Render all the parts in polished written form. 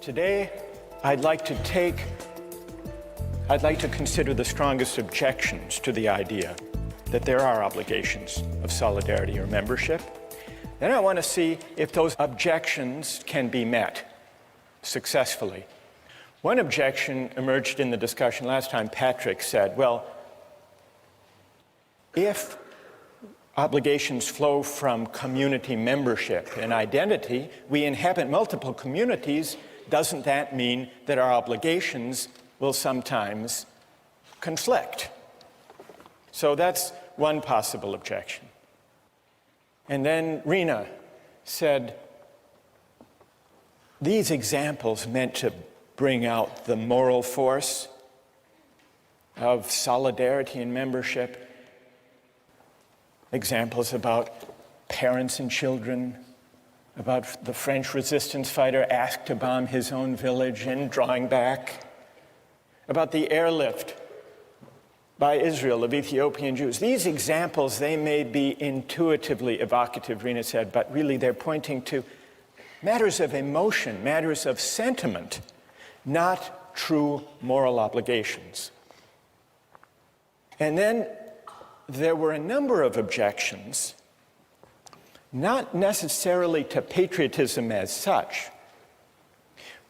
Today, I'd like to consider the strongest objections to the idea that there are obligations of solidarity or membership. Then I want to see if those objections can be met successfully. One objection emerged in the discussion last time. Patrick said, well, if obligations flow from community membership and identity, we inhabit multiple communities. Doesn't that mean that our obligations will sometimes conflict? So that's one possible objection. And then Rena said, these examples meant to bring out the moral force of solidarity and membership. Examples about parents and children, about the French resistance fighter asked to bomb his own village and drawing back, about the airlift by Israel of Ethiopian Jews. These examples, they may be intuitively evocative, Rena said, but really they're pointing to matters of emotion, matters of sentiment, not true moral obligations. And then there were a number of objections, not necessarily to patriotism as such,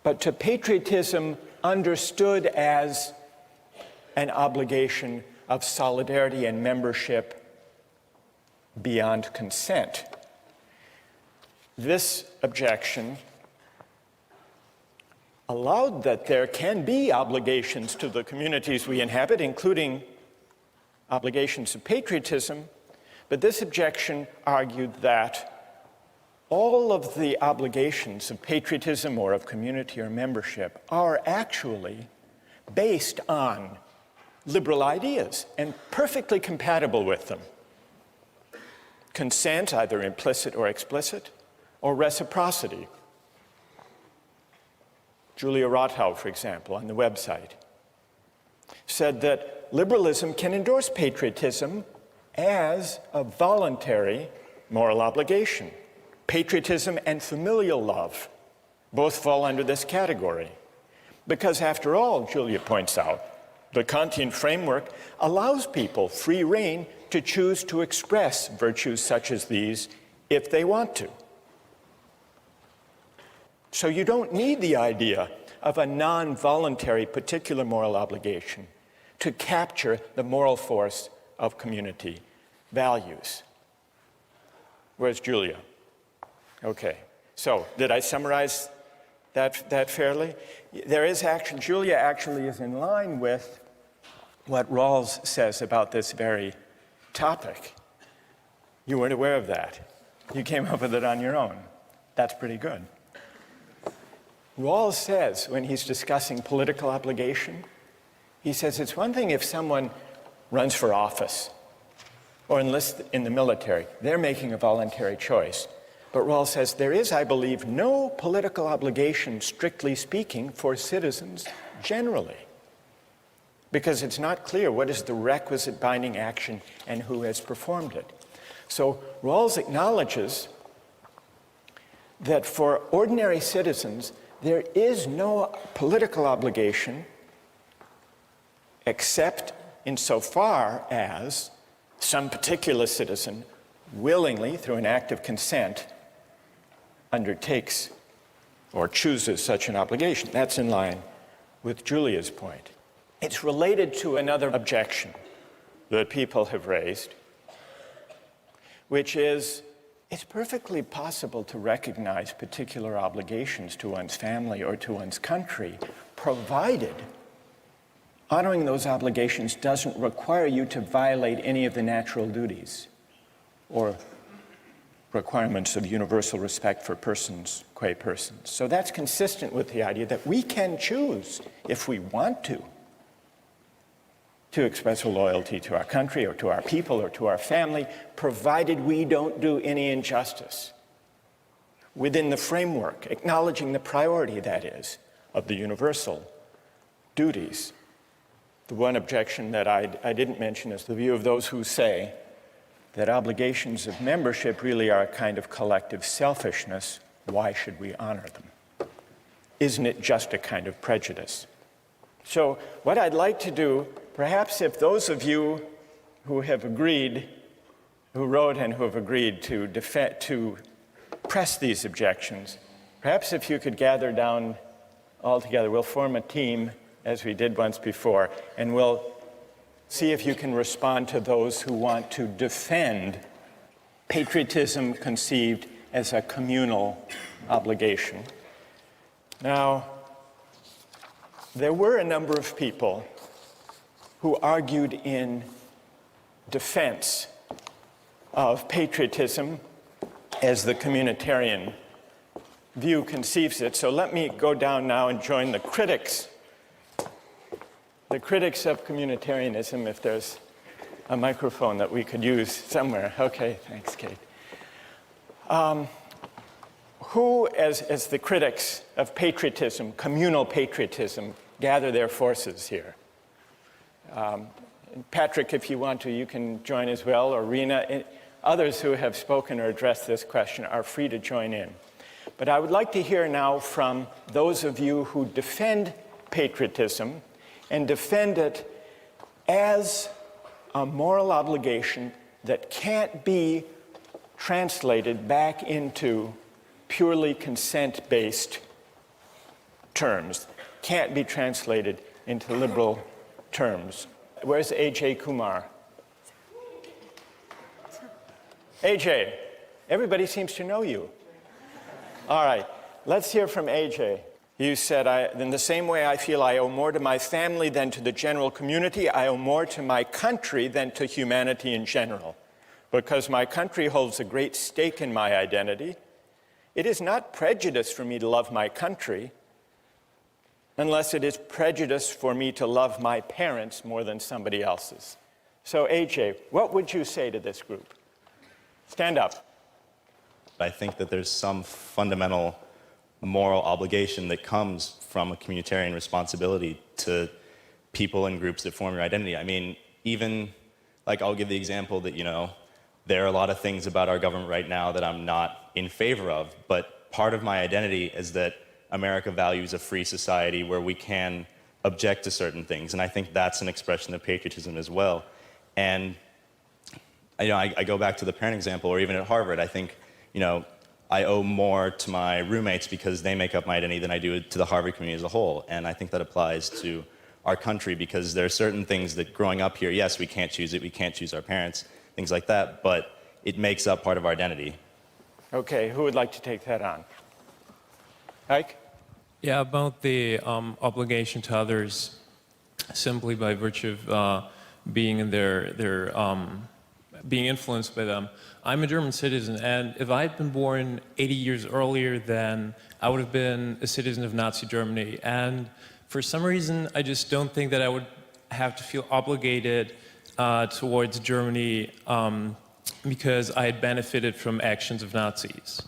but to patriotism understood as an obligation of solidarity and membership beyond consent. This objection allowed that there can be obligations to the communities we inhabit, including obligations of patriotism, but this objection argued that all of the obligations of patriotism or of community or membership are actually based on liberal ideas and perfectly compatible with them. Consent, either implicit or explicit, or reciprocity. Julia Rothau, for example, on the website, said that liberalism can endorse patriotism as a voluntary moral obligation. Patriotism and familial love both fall under this category. Because after all, Julia points out, the Kantian framework allows people free rein to choose to express virtues such as these if they want to. So you don't need the idea of a non-voluntary particular moral obligation to capture the moral force of community values. Where's Julia? Okay, so did I summarize that fairly? There is action. Julia actually is in line with what Rawls says about this very topic. You weren't aware of that. You came up with it on your own. That's pretty good. Rawls says, when he's discussing political obligation, he says it's one thing if someone runs for office or enlists in the military. They're making a voluntary choice. But Rawls says there is, I believe, no political obligation, strictly speaking, for citizens generally, because it's not clear what is the requisite binding action and who has performed it. So Rawls acknowledges that for ordinary citizens, there is no political obligation except insofar as some particular citizen willingly, through an act of consent, undertakes or chooses such an obligation. That's in line with Julia's point. It's related to another objection that people have raised, which is it's perfectly possible to recognize particular obligations to one's family or to one's country, provided honoring those obligations doesn't require you to violate any of the natural duties or requirements of universal respect for persons, qua persons. So that's consistent with the idea that we can choose, if we want to express a loyalty to our country or to our people or to our family, provided we don't do any injustice within the framework, acknowledging the priority, that is, of the universal duties. The one objection that I didn't mention is the view of those who say that obligations of membership really are a kind of collective selfishness. Why should we honor them? isn't it just a kind of prejudice? So what I'd like to do, perhaps if those of you who have agreed, who wrote and who have agreed to press these objections, perhaps if you could gather down all together, we'll form a team as we did once before, and we'll see if you can respond to those who want to defend patriotism conceived as a communal obligation. Now, there were a number of people who argued in defense of patriotism as the communitarian view conceives it. So let me go down now and join the critics of communitarianism, if there's a microphone that we could use somewhere. Okay, thanks, Kate. Who, as the critics of patriotism, communal patriotism, gather their forces here? Patrick, if you want to, you can join as well, or Rena. Others who have spoken or addressed this question are free to join in. But I would like to hear now from those of you who defend patriotism and defend it as a moral obligation that can't be translated back into purely consent-based terms, can't be translated into liberal terms. Where's A.J. Kumar? A.J., everybody seems to know you. All right, let's hear from A.J. You said, in the same way I feel I owe more to my family than to the general community, I owe more to my country than to humanity in general. Because my country holds a great stake in my identity, it is not prejudice for me to love my country, unless it is prejudice for me to love my parents more than somebody else's. So, AJ, what would you say to this group? Stand up. I think that there's some fundamental moral obligation that comes from a communitarian responsibility to people and groups that form your identity. I mean, even, like, I'll give the example that, there are a lot of things about our government right now that I'm not in favor of, but part of my identity is that America values a free society where we can object to certain things, and I think that's an expression of patriotism as well. And I go back to the parent example, or even at Harvard, I think, I owe more to my roommates because they make up my identity than I do to the Harvard community as a whole, and I think that applies to our country because there are certain things that growing up here, yes, we can't choose it, we can't choose our parents, things like that, but it makes up part of our identity. Okay, who would like to take that on? Ike? Yeah, about the obligation to others simply by virtue of being in being influenced by them. I'm a German citizen, and if I had been born 80 years earlier, then I would have been a citizen of Nazi Germany. And for some reason, I just don't think that I would have to feel obligated towards Germany because I had benefited from actions of Nazis.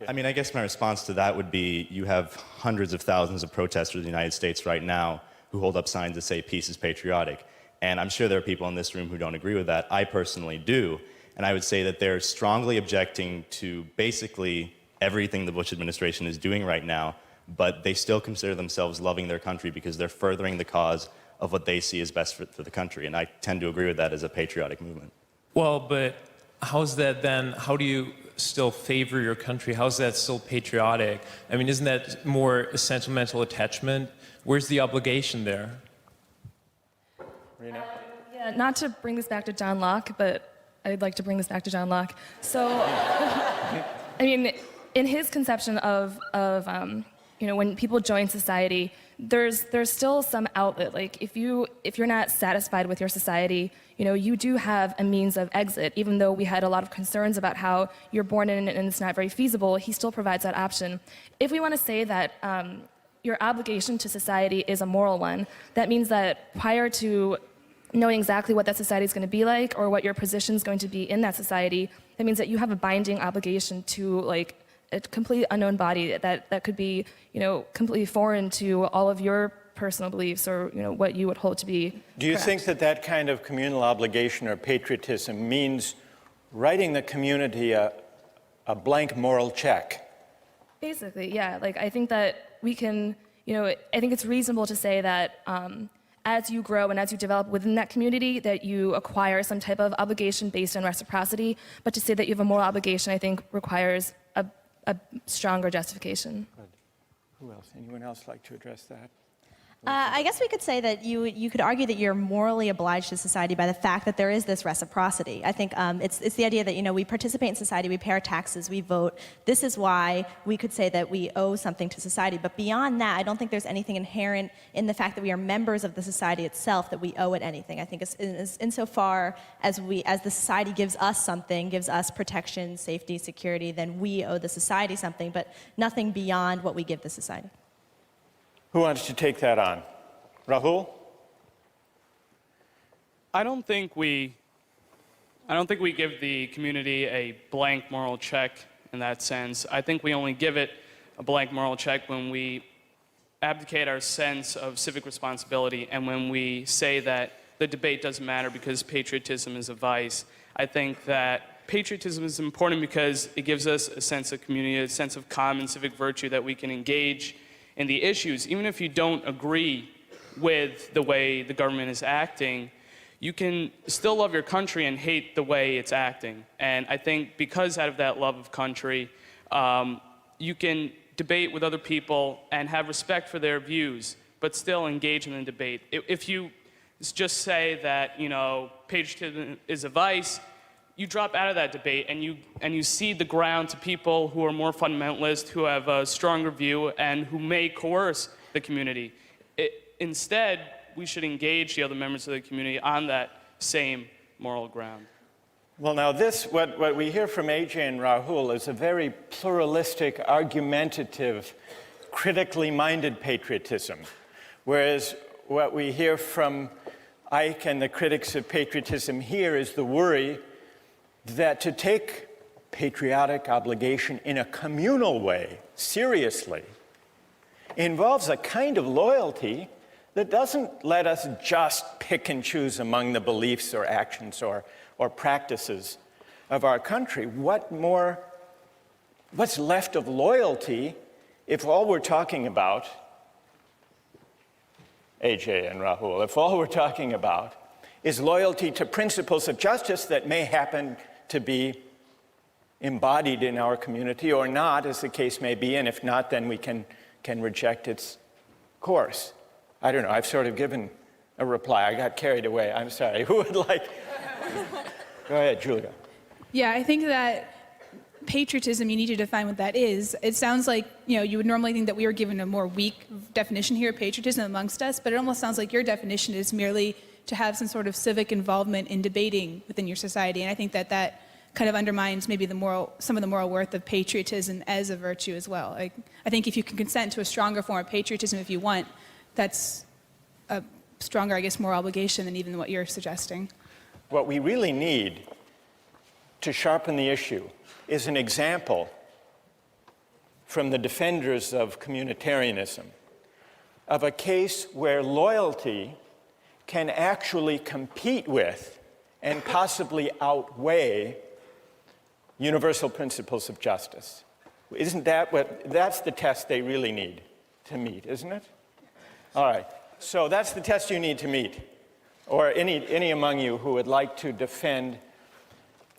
I mean, I guess my response to that would be you have hundreds of thousands of protesters in the United States right now who hold up signs that say peace is patriotic. And I'm sure there are people in this room who don't agree with that. I personally do. And I would say that they're strongly objecting to basically everything the Bush administration is doing right now, but they still consider themselves loving their country because they're furthering the cause of what they see as best for the country. And I tend to agree with that as a patriotic movement. Well, but how's that then? How do you still favor your country? How's that still patriotic? I mean, isn't that more a sentimental attachment? Where's the obligation there? Rena? Yeah, not to bring this back to John Locke, but I'd like to bring this back to John Locke. So, I mean, in his conception of when people join society, there's still some outlet. Like if you're not satisfied with your society, you do have a means of exit. Even though we had a lot of concerns about how you're born in and it's not very feasible, he still provides that option. If we want to say that your obligation to society is a moral one, that means that prior to knowing exactly what that society is going to be like or what your position is going to be in that society, that means that you have a binding obligation to like a completely unknown body that could be, completely foreign to all of your personal beliefs or, what you would hold to be Do you correct. think that kind of communal obligation or patriotism means writing the community a blank moral check? Basically, yeah. Like, I think that we can, I think it's reasonable to say that as you grow and as you develop within that community, that you acquire some type of obligation based on reciprocity. But to say that you have a moral obligation, I think, requires a stronger justification. Good. Who else? Anyone else like to address that? I guess we could say that you could argue that you're morally obliged to society by the fact that there is this reciprocity. I think it's the idea that we participate in society, we pay our taxes, we vote. This is why we could say that we owe something to society. But beyond that, I don't think there's anything inherent in the fact that we are members of the society itself that we owe it anything. I think it's insofar as the society gives us something, gives us protection, safety, security, then we owe the society something, but nothing beyond what we give the society. Who wants to take that on? Rahul? I don't think we give the community a blank moral check in that sense. I think we only give it a blank moral check when we abdicate our sense of civic responsibility and when we say that the debate doesn't matter because patriotism is a vice. I think that patriotism is important because it gives us a sense of community, a sense of common civic virtue that we can engage in the issues. Even if you don't agree with the way the government is acting, you can still love your country and hate the way it's acting. And I think because out of that love of country, you can debate with other people and have respect for their views, but still engage in the debate. If you just say that, patriotism is a vice, you drop out of that debate and you cede the ground to people who are more fundamentalist, who have a stronger view, and who may coerce the community. Instead, we should engage the other members of the community on that same moral ground. Well, now what we hear from AJ and Rahul is a very pluralistic, argumentative, critically minded patriotism, whereas what we hear from Ike and the critics of patriotism here is the worry that to take patriotic obligation in a communal way, seriously, involves a kind of loyalty that doesn't let us just pick and choose among the beliefs or actions or practices of our country. What's left of loyalty if all we're talking about, AJ and Rahul, if all we're talking about is loyalty to principles of justice that may happen to be embodied in our community or not, as the case may be, and if not, then we can reject its course. I don't know, I've sort of given a reply. I got carried away, I'm sorry. Who would like? Go ahead, Julia. Yeah, I think that patriotism, you need to define what that is. It sounds like, you would normally think that we were given a more weak definition here of patriotism amongst us, but it almost sounds like your definition is merely to have some sort of civic involvement in debating within your society. And I think that kind of undermines maybe some of the moral worth of patriotism as a virtue as well. I think if you can consent to a stronger form of patriotism if you want, that's a stronger, I guess, moral obligation than even what you're suggesting. What we really need to sharpen the issue is an example from the defenders of communitarianism of a case where loyalty can actually compete with and possibly outweigh universal principles of justice. Isn't that's the test they really need to meet, isn't it? All right, so that's the test you need to meet, or any among you who would like to defend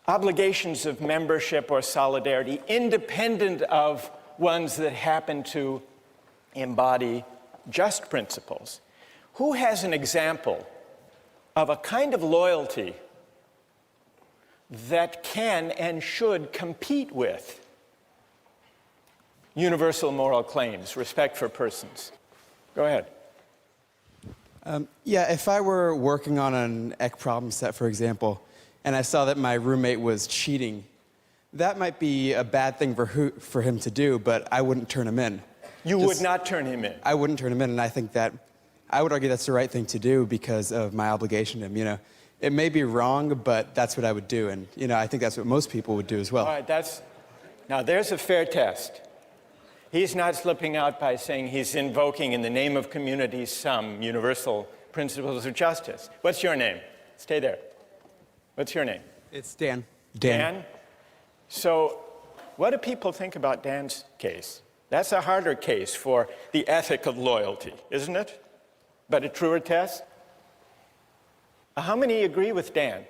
obligations of membership or solidarity independent of ones that happen to embody just principles. Who has an example of a kind of loyalty that can and should compete with universal moral claims, respect for persons? Go ahead. Yeah, if I were working on an EC problem set, for example, and I saw that my roommate was cheating, that might be a bad thing for him to do, but I wouldn't turn him in. You would not turn him in? I wouldn't turn him in, and I think that I would argue that's the right thing to do because of my obligation to him. It may be wrong, but that's what I would do, and I think that's what most people would do as well. All right, now there's a fair test. He's not slipping out by saying he's invoking in the name of community some universal principles of justice. What's your name? Stay there. What's your name? It's Dan. Dan? So what do people think about Dan's case? That's a harder case for the ethic of loyalty, isn't it? But a truer test? How many agree with Dan?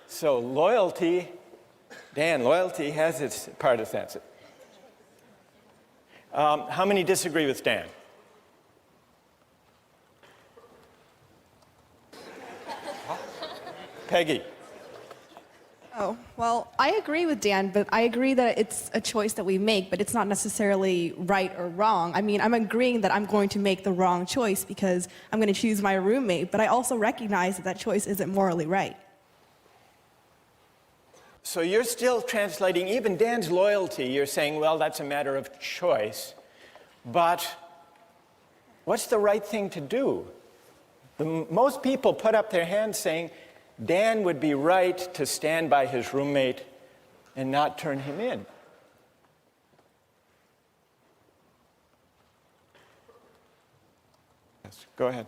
So loyalty, Dan, loyalty has its partisans. How many disagree with Dan? Peggy. Oh, well, I agree with Dan, but I agree that it's a choice that we make, but it's not necessarily right or wrong. I mean, I'm agreeing that I'm going to make the wrong choice because I'm going to choose my roommate, but I also recognize that that choice isn't morally right. So you're still translating even Dan's loyalty. You're saying, well, that's a matter of choice. But what's the right thing to do? Most people put up their hands saying, Dan would be right to stand by his roommate and not turn him in. Yes, go ahead.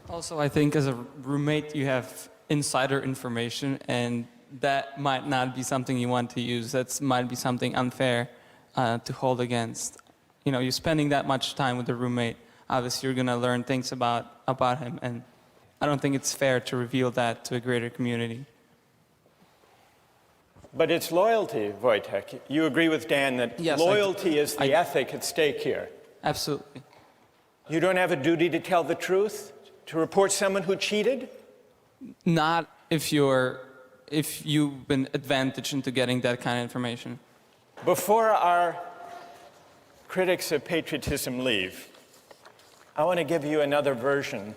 Also, I think as a roommate, you have insider information, and that might not be something you want to use. That might be something unfair to hold against. You know, you're spending that much time with a roommate. Obviously, you're going to learn things about him, and I don't think it's fair to reveal that to a greater community. But it's loyalty, Wojtek. You agree with Dan that yes, loyalty is the ethic at stake here. Absolutely. You don't have a duty to tell the truth, to report someone who cheated? Not if you've been advantaged into getting that kind of information. Before our critics of patriotism leave, I want to give you another version,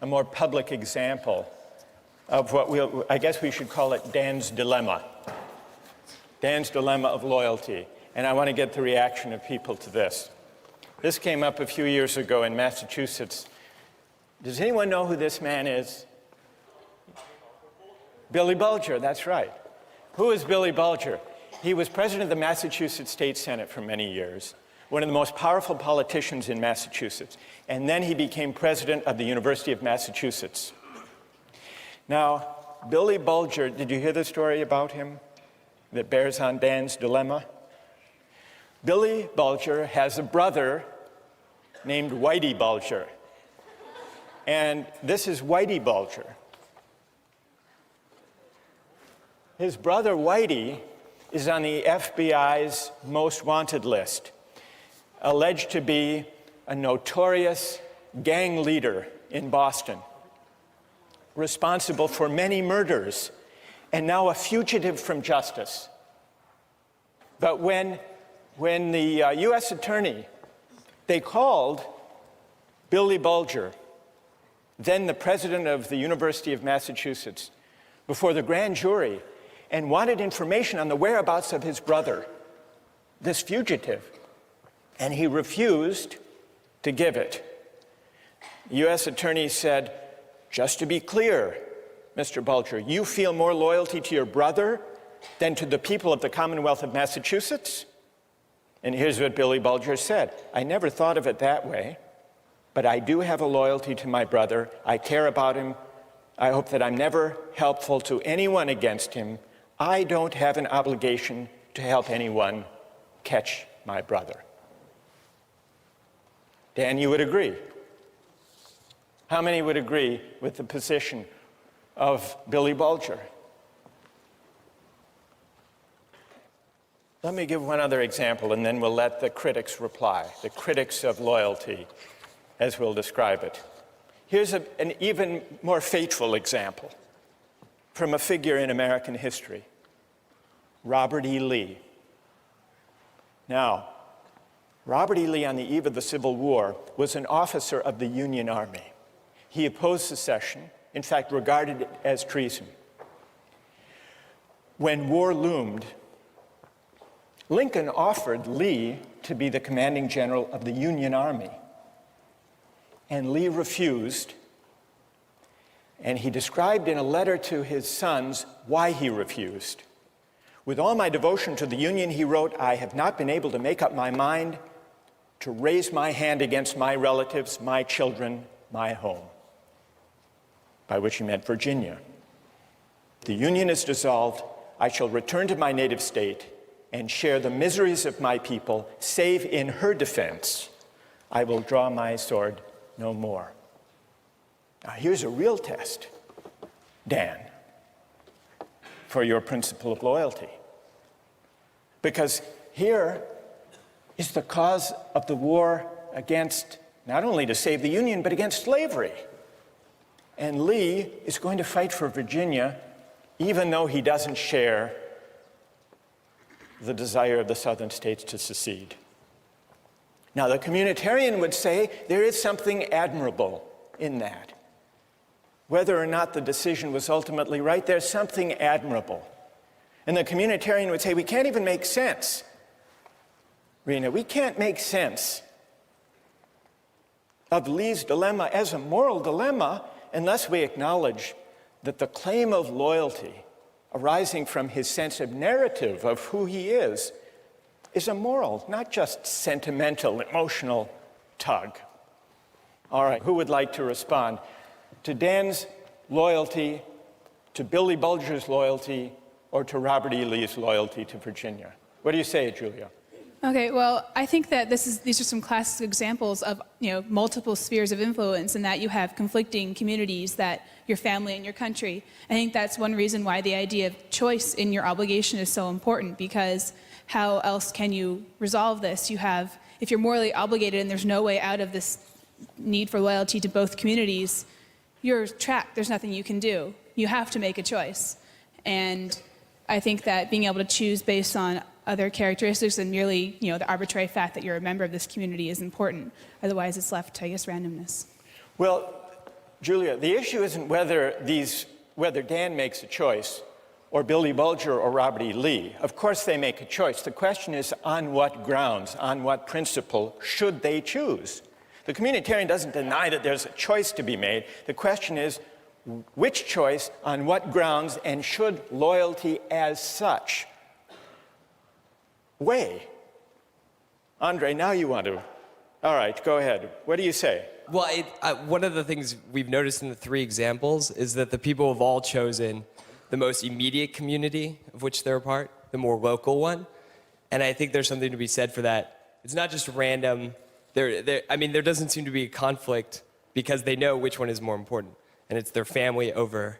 a more public example of what I guess we should call it Dan's dilemma. Dan's dilemma of loyalty. And I want to get the reaction of people to this. This came up a few years ago in Massachusetts. Does anyone know who this man is? Billy Bulger, that's right. Who is Billy Bulger? He was president of the Massachusetts State Senate for many years, one of the most powerful politicians in Massachusetts. And then he became president of the University of Massachusetts. Now, Billy Bulger, did you hear the story about him that bears on Dan's dilemma? Billy Bulger has a brother named Whitey Bulger. And this is Whitey Bulger. His brother Whitey is on the FBI's most wanted list, alleged to be a notorious gang leader in Boston, responsible for many murders, and now a fugitive from justice. But when the U.S. attorney, they called Billy Bulger, then the president of the University of Massachusetts, before the grand jury and wanted information on the whereabouts of his brother, this fugitive, and he refused to give it. The U.S. attorney said, just to be clear, Mr. Bulger, you feel more loyalty to your brother than to the people of the Commonwealth of Massachusetts? And here's what Billy Bulger said. I never thought of it that way, but I do have a loyalty to my brother. I care about him. I hope that I'm never helpful to anyone against him. I don't have an obligation to help anyone catch my brother. Dan, you would agree? How many would agree with the position of Billy Bulger? Let me give one other example, and then we'll let the critics reply, the critics of loyalty, as we'll describe it. Here's an even more fateful example from a figure in American history, Robert E. Lee. Now, Robert E. Lee, on the eve of the Civil War, was an officer of the Union Army. He opposed secession, in fact, regarded it as treason. When war loomed, Lincoln offered Lee to be the commanding general of the Union Army. And Lee refused. And he described in a letter to his sons why he refused. With all my devotion to the Union, he wrote, I have not been able to make up my mind to raise my hand against my relatives, my children, my home. By which he meant Virginia. The Union is dissolved. I shall return to my native state and share the miseries of my people, save in her defense, I will draw my sword no more. Now here's a real test, Dan, for your principle of loyalty. Because here is the cause of the war against, not only to save the Union, but against slavery. And Lee is going to fight for Virginia, even though he doesn't share the desire of the southern states to secede. Now, the communitarian would say there is something admirable in that. Whether or not the decision was ultimately right, there's something admirable. And the communitarian would say, we can't even make sense. Rena, we can't make sense of Lee's dilemma as a moral dilemma unless we acknowledge that the claim of loyalty arising from his sense of narrative of who he is a moral, not just sentimental, emotional tug. All right, who would like to respond to Dan's loyalty, to Billy Bulger's loyalty, or to Robert E. Lee's loyalty to Virginia? What do you say, Julia? Okay, well, I think that these are some classic examples of multiple spheres of influence, and that you have conflicting communities, that your family and your country. I think that's one reason why the idea of choice in your obligation is so important, because how else can you resolve this? If you're morally obligated and there's no way out of this need for loyalty to both communities, you're trapped. There's nothing you can do. You have to make a choice. And I think that being able to choose based on other characteristics than merely, the arbitrary fact that you're a member of this community is important. Otherwise, it's left to, randomness. Well, Julia, the issue isn't whether Dan makes a choice or Billy Bulger or Robert E. Lee. Of course they make a choice. The question is on what grounds, on what principle should they choose? The communitarian doesn't deny that there's a choice to be made. The question is which choice, on what grounds, and should loyalty as such weigh? Andre, now you want to. All right, go ahead. What do you say? Well, one of the things we've noticed in the three examples is that the people have all chosen the most immediate community of which they're a part, the more local one. And I think there's something to be said for that. It's not just random. There doesn't seem to be a conflict because they know which one is more important. And it's their family over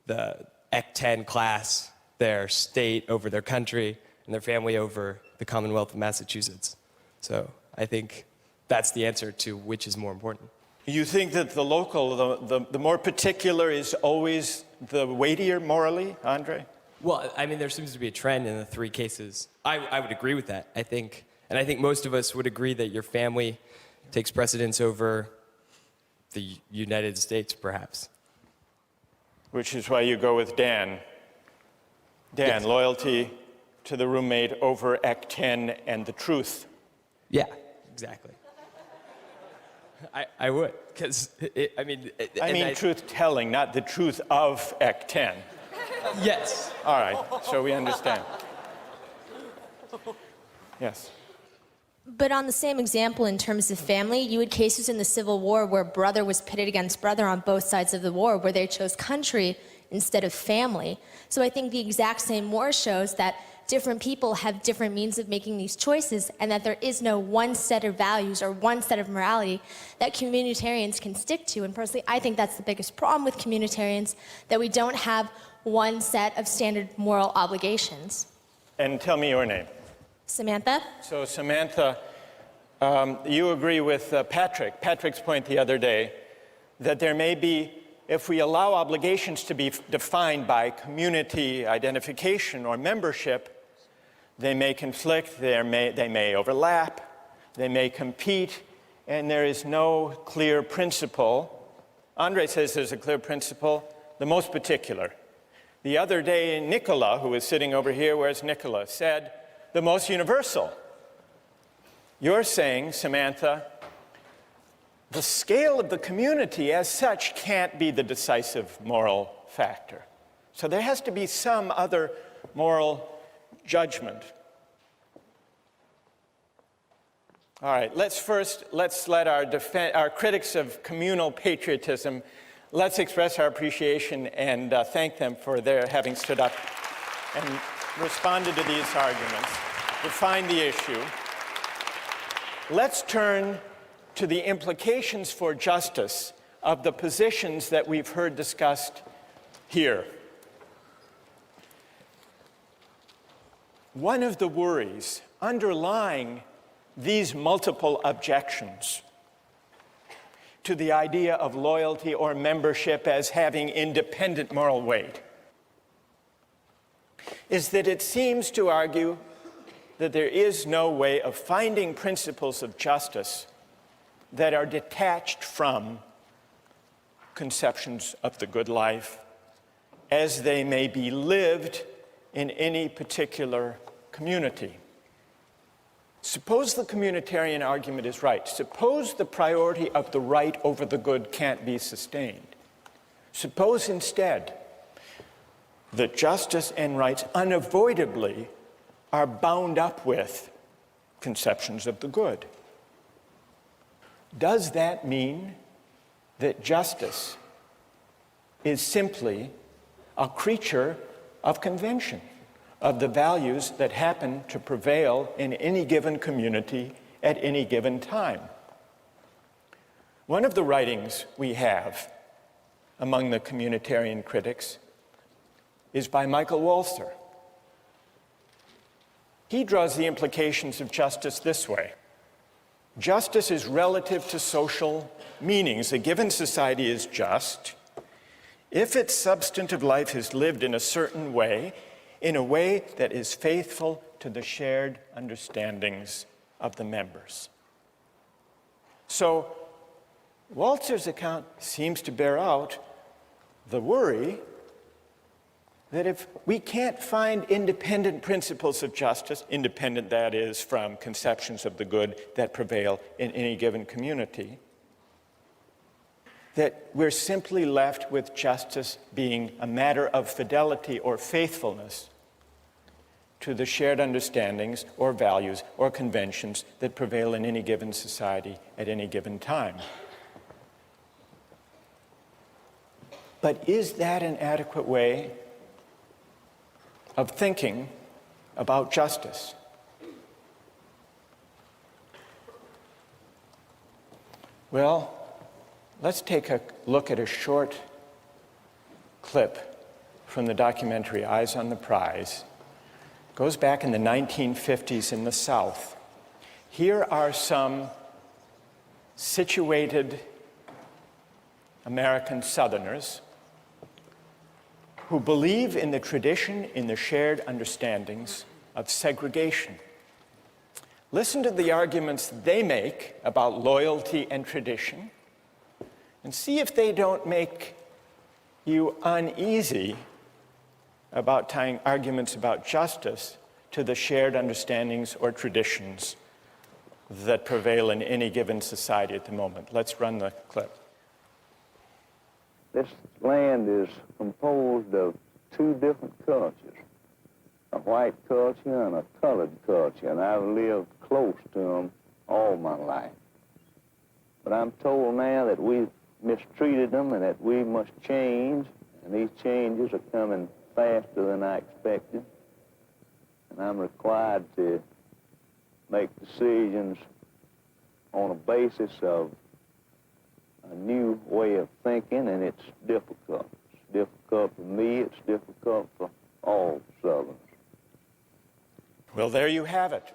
the Ec 10 class, their state over their country, and their family over the Commonwealth of Massachusetts. So I think that's the answer to which is more important. You think that the local, the more particular is always the weightier morally, Andre? Well, there seems to be a trend in the three cases. I would agree with that, I think. And I think most of us would agree that your family takes precedence over the United States, perhaps. Which is why you go with Dan. Dan, yes. Loyalty to the roommate over Ec 10 and the truth. Yeah, exactly. I would, because truth-telling, not the truth of Ec 10. Yes. All right, so we understand. Yes. But on the same example, in terms of family, you had cases in the Civil War where brother was pitted against brother on both sides of the war, where they chose country instead of family. So I think the exact same war shows that different people have different means of making these choices, and that there is no one set of values or one set of morality that communitarians can stick to. And personally, I think that's the biggest problem with communitarians, that we don't have one set of standard moral obligations. And tell me your name. Samantha. So Samantha, you agree with Patrick's point the other day, that there may be, if we allow obligations to be defined by community identification or membership, they may conflict, they may overlap, they may compete, and there is no clear principle. Andre says there's a clear principle, the most particular. The other day, Nicola, who is sitting over here, where's Nicola, said the most universal. You're saying, Samantha, the scale of the community as such can't be the decisive moral factor. So there has to be some other moral judgment. All right, let's let our critics of communal patriotism, let's express our appreciation and thank them for their having stood up and responded to these arguments, defined the issue. Let's turn to the implications for justice of the positions that we've heard discussed here. One of the worries underlying these multiple objections to the idea of loyalty or membership as having independent moral weight is that it seems to argue that there is no way of finding principles of justice that are detached from conceptions of the good life as they may be lived in any particular community. Suppose the communitarian argument is right. Suppose the priority of the right over the good can't be sustained. Suppose instead that justice and rights unavoidably are bound up with conceptions of the good. Does that mean that justice is simply a creature of convention, of the values that happen to prevail in any given community at any given time? One of the writings we have among the communitarian critics is by Michael Walzer. He draws the implications of justice this way. Justice is relative to social meanings. A given society is just if its substantive life is lived in a certain way, in a way that is faithful to the shared understandings of the members. So Walzer's account seems to bear out the worry that if we can't find independent principles of justice, independent, that is, from conceptions of the good that prevail in any given community, that we're simply left with justice being a matter of fidelity or faithfulness to the shared understandings or values or conventions that prevail in any given society at any given time. But is that an adequate way of thinking about justice? Well, let's take a look at a short clip from the documentary Eyes on the Prize. It goes back in the 1950s in the South. Here are some situated American Southerners who believe in the tradition, in the shared understandings of segregation. Listen to the arguments they make about loyalty and tradition, and see if they don't make you uneasy about tying arguments about justice to the shared understandings or traditions that prevail in any given society at the moment. Let's run the clip. This land is composed of two different cultures, a white culture and a colored culture, and I've lived close to them all my life. But I'm told now that we've mistreated them and that we must change, and these changes are coming faster than I expected, and I'm required to make decisions on a basis of a new way of thinking, and it's difficult. It's difficult for me, it's difficult for all Southerners. Well, there you have it.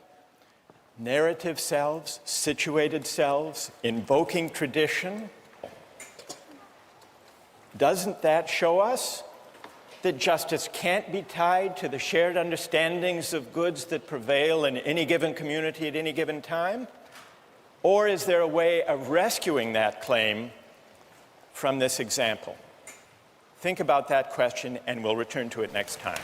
Narrative selves, situated selves, invoking tradition. Doesn't that show us that justice can't be tied to the shared understandings of goods that prevail in any given community at any given time? Or is there a way of rescuing that claim from this example? Think about that question, and we'll return to it next time.